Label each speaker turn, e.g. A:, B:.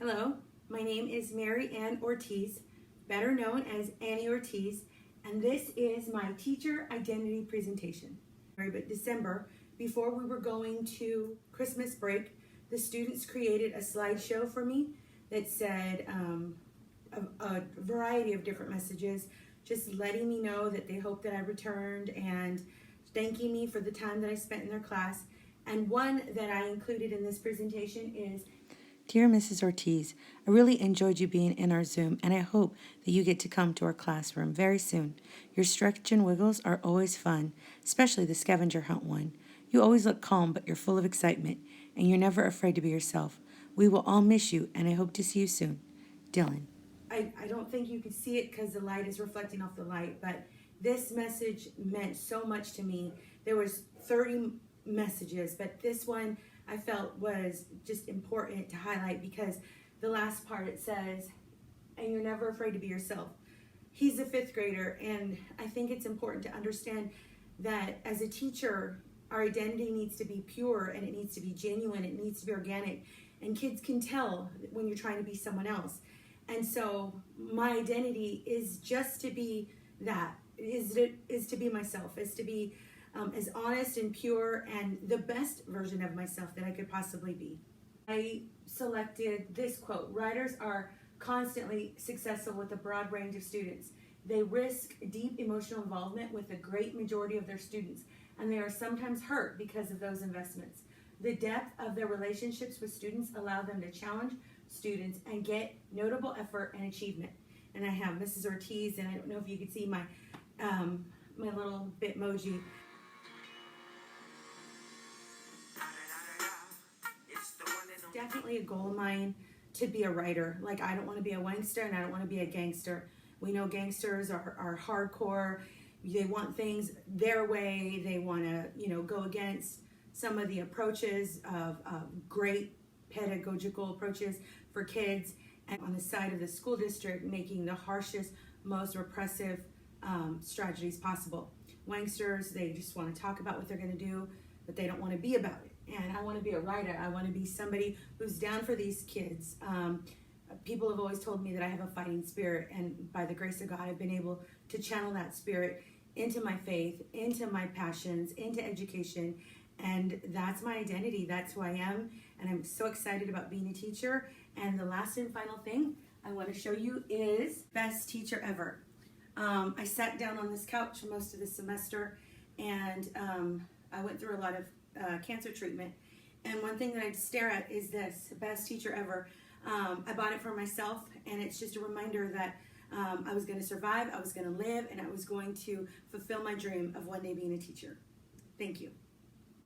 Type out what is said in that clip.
A: Hello, my name is Mary Ann Ortiz, better known as Annie Ortiz, and this is my teacher identity presentation. But December, before we were going to Christmas break, the students created a slideshow for me that said a variety of different messages, just letting me know that they hope that I returned and thanking me for the time that I spent in their class. And one that I included in this presentation is,
B: Dear Mrs. Ortiz, I really enjoyed you being in our Zoom, and I hope that you get to come to our classroom very soon. Your stretch and wiggles are always fun, especially the scavenger hunt one. You always look calm, but you're full of excitement, and you're never afraid to be yourself. We will all miss you, and I hope to see you soon. Dylan.
A: I don't think you can see it because the light is reflecting off the light, but this message meant so much to me. There was 30 messages, but this one I felt was just important to highlight because the last part, it says, and you're never afraid to be yourself. He's a fifth grader, and I think it's important to understand that as a teacher, our identity needs to be pure, and it needs to be genuine, it needs to be organic, and kids can tell when you're trying to be someone else. And so my identity is just to be that, is to be myself, is to be as honest and pure and the best version of myself that I could possibly be. I selected this quote: writers are constantly successful with a broad range of students. They risk deep emotional involvement with a great majority of their students, and they are sometimes hurt because of those investments. The depth of their relationships with students allow them to challenge students and get notable effort and achievement. And I have Mrs. Ortiz, and I don't know if you could see my little Bitmoji. Definitely a goal of mine to be a writer. Like, I don't want to be a wankster and I don't want to be a gangster. We know gangsters are hardcore. They want things their way. They want to, go against some of the approaches of great pedagogical approaches for kids, and on the side of the school district making the harshest, most repressive strategies possible. Wanksters, they just want to talk about what they're going to do, but they don't want to be about it. And I want to be a writer. I want to be somebody who's down for these kids. People have always told me that I have a fighting spirit, and by the grace of God, I've been able to channel that spirit into my faith, into my passions, into education, and that's my identity. That's who I am, and I'm so excited about being a teacher. And the last and final thing I want to show you is best teacher ever. I sat down on this couch for most of the semester, and I went through a lot of cancer treatment, and one thing that I stare at is this: best teacher ever. I bought it for myself, and it's just a reminder that I was going to survive, I was going to live, and I was going to fulfill my dream of one day being a teacher. Thank you.